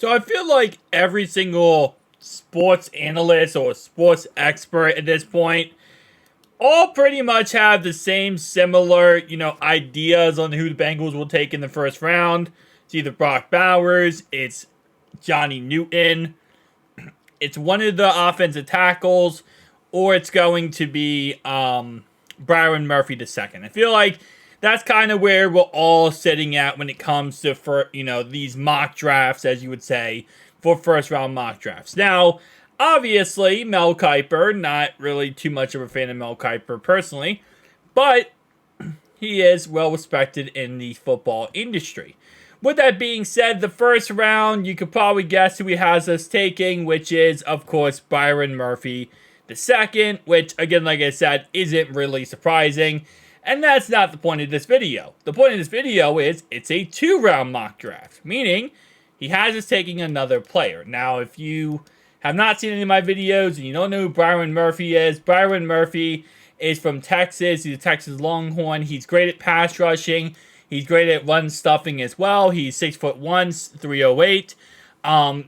So I feel like every single sports analyst or sports expert at this point all pretty much have the same similar, ideas on who the Bengals will take in the first round. It's either Brock Bowers, it's Johnny Newton, it's one of the offensive tackles, or it's going to be Byron Murphy the second. I feel like that's kind of where we're all sitting at when it comes to these mock drafts, as you would say, for first round mock drafts. Now, obviously, Mel Kiper, not really too much of a fan of Mel Kiper personally, but he is well respected in the football industry. With that being said, the first round, you could probably guess who he has us taking, which is, of course, Byron Murphy the second, which, again, like I said, isn't really surprising. And that's not the point of this video. The point of this video is it's a 2-round mock draft, meaning he has us taking another player. Now, if you have not seen any of my videos and you don't know who Byron Murphy is from Texas. He's a Texas Longhorn. He's great at pass rushing. He's great at run stuffing as well. He's 6'1", 308,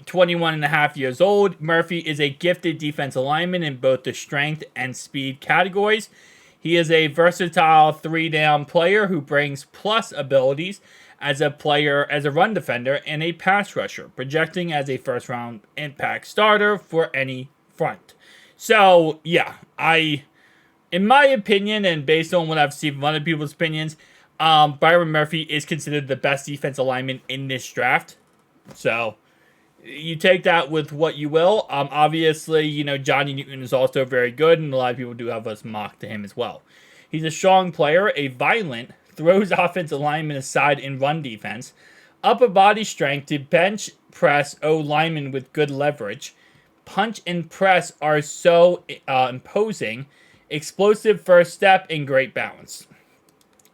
21 and a half years old. Murphy is a gifted defensive lineman in both the strength and speed categories. He is a versatile 3-down player who brings plus abilities as a run defender, and a pass rusher, projecting as a first-round impact starter for any front. So, yeah, in my opinion, and based on what I've seen from other people's opinions, Byron Murphy is considered the best defensive lineman in this draft. So, you take that with what you will. Obviously, Johnny Newton is also very good, and a lot of people do have us mock to him as well. He's a strong player, a violent, throws offensive linemen aside in run defense, upper body strength to bench press O-linemen with good leverage, punch and press are so imposing, explosive first step, and great balance.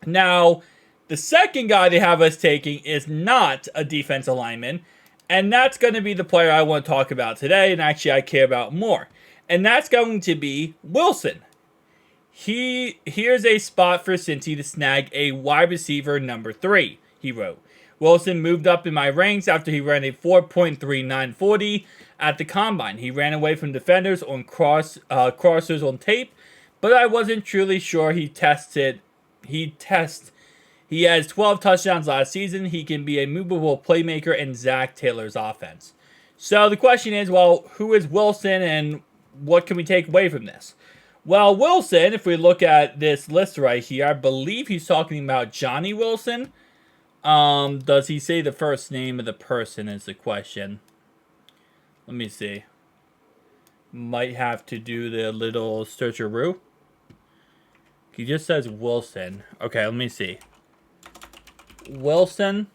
Now, the second guy they have us taking is not a defensive lineman, and that's going to be the player I want to talk about today, and actually I care about more. And that's going to be Wilson. Here's a spot for Cincy to snag a wide receiver number 3, he wrote. Wilson moved up in my ranks after he ran a 4.3940 at the combine. He ran away from defenders on crossers on tape, but I wasn't truly sure he has 12 touchdowns last season. He can be a movable playmaker in Zach Taylor's offense. So the question is, well, who is Wilson and what can we take away from this? Well, Wilson, if we look at this list right here, I believe he's talking about Johnny Wilson. Does he say the first name of the person is the question. Let me see. Might have to do the little searcheroo. He just says Wilson. Okay, let me see. Wilson.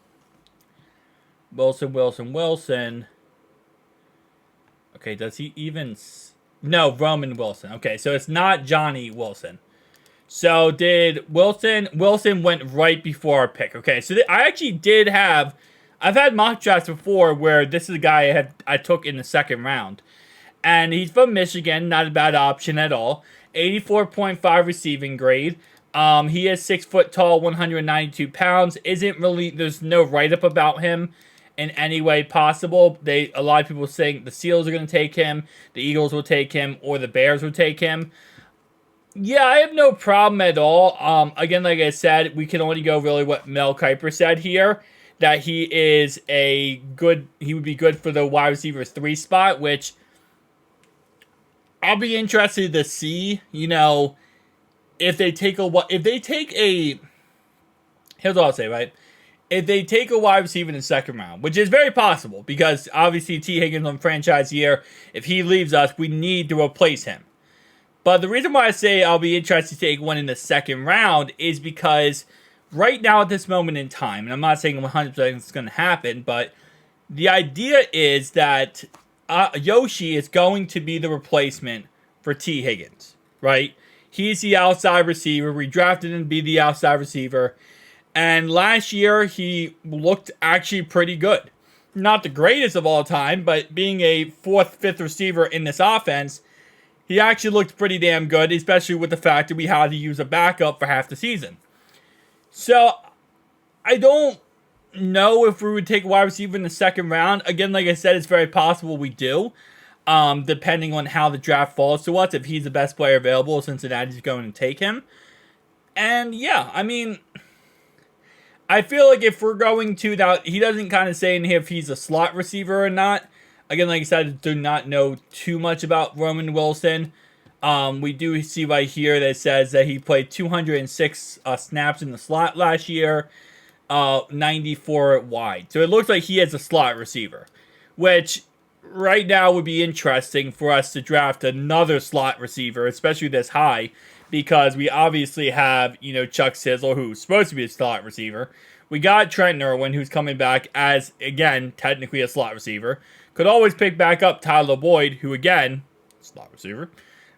Okay, does he even... No, Roman Wilson. Okay, so it's not Johnny Wilson. So did Wilson... Wilson went right before our pick. Okay, so I actually did have... I've had mock drafts before where this is a guy I took in the second round. And he's from Michigan. Not a bad option at all. 84.5 receiving grade. He is 6 foot tall, 192 pounds. There's no write-up about him in any way possible. A lot of people saying the Seals are going to take him, the Eagles will take him, or the Bears will take him. Yeah, I have no problem at all. Again, like I said, we can only go really what Mel Kipers said here, that he would be good for the wide receiver 3 spot, which I'll be interested to see, if they take here's what I'll say, right? If they take a wide receiver in the second round, which is very possible, because obviously T. Higgins on franchise year, if he leaves us, we need to replace him. But the reason why I say I'll be interested to take one in the second round is because right now at this moment in time, and I'm not saying 100% it's going to happen, but the idea is that Yoshi is going to be the replacement for T. Higgins, right? He's the outside receiver. We drafted him to be the outside receiver. And last year, he looked actually pretty good. Not the greatest of all time, but being a 4th, 5th receiver in this offense, he actually looked pretty damn good, especially with the fact that we had to use a backup for half the season. So, I don't know if we would take a wide receiver in the second round. Again, like I said, it's very possible we do. Depending on how the draft falls to us. If he's the best player available, Cincinnati's going to take him. And yeah, I mean, I feel like if we're going to, now he doesn't kind of say in here if he's a slot receiver or not. Again, like I said, I do not know too much about Roman Wilson. We do see right here that it says that he played 206 snaps in the slot last year, 94 wide. So it looks like he is a slot receiver, which right now would be interesting for us to draft another slot receiver, especially this high, because we obviously have, Chuck Sizzle, who's supposed to be a slot receiver. We got Trent Irwin, who's coming back as, again, technically a slot receiver. Could always pick back up Tyler Boyd, who, again, slot receiver.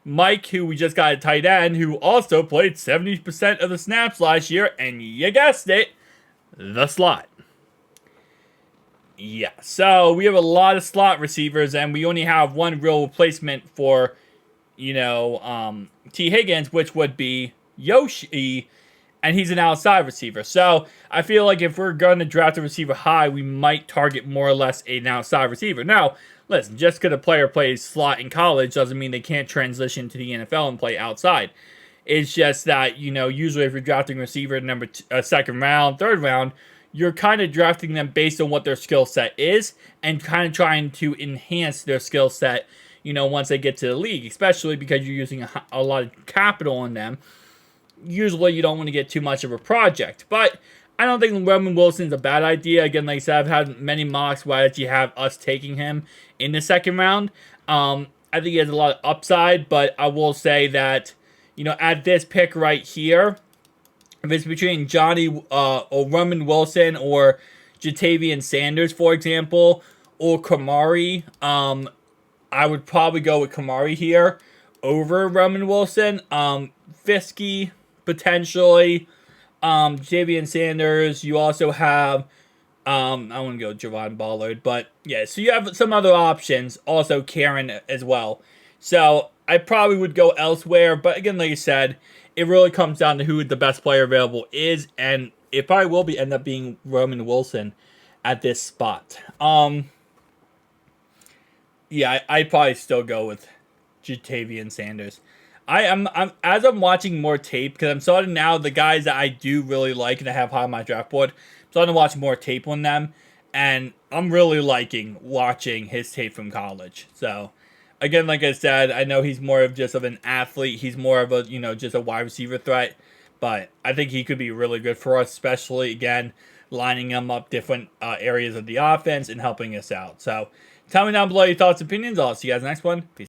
Mike, who we just got a tight end, who also played 70% of the snaps last year, and you guessed it, the slot. Yeah, so we have a lot of slot receivers, and we only have one real replacement for, T. Higgins, which would be Yoshi, and he's an outside receiver. So I feel like if we're going to draft a receiver high, we might target more or less an outside receiver. Now, listen, just because a player plays slot in college doesn't mean they can't transition to the NFL and play outside. It's just that, usually if you're drafting a receiver second round, third round, you're kind of drafting them based on what their skill set is and kind of trying to enhance their skill set, once they get to the league, especially because you're using a lot of capital on them. Usually you don't want to get too much of a project, but I don't think Roman Wilson's a bad idea. Again, like I said, I've had many mocks where you have us taking him in the second round. I think he has a lot of upside, but I will say that, at this pick right here, if it's between Johnny or Roman Wilson or Jatavian Sanders, for example, or Kamari, I would probably go with Kamari here over Roman Wilson. Fiskey, potentially. Jatavian Sanders. You also have, I want to go Javon Ballard. But, yeah, so you have some other options. Also, Karen as well. So, I probably would go elsewhere. But, again, like I said, it really comes down to who the best player available is. And it probably will end up being Roman Wilson at this spot. Yeah, I'd probably still go with Jatavian Sanders. I'm as I'm watching more tape, because I'm starting now, the guys that I do really like and I have high on my draft board, I'm starting to watch more tape on them, and I'm really liking watching his tape from college. So, again, like I said, I know he's more of just of an athlete. He's more of a, just a wide receiver threat, but I think he could be really good for us, especially, again, lining him up different areas of the offense and helping us out. So, tell me down below your thoughts and opinions. I'll see you guys next one. Peace.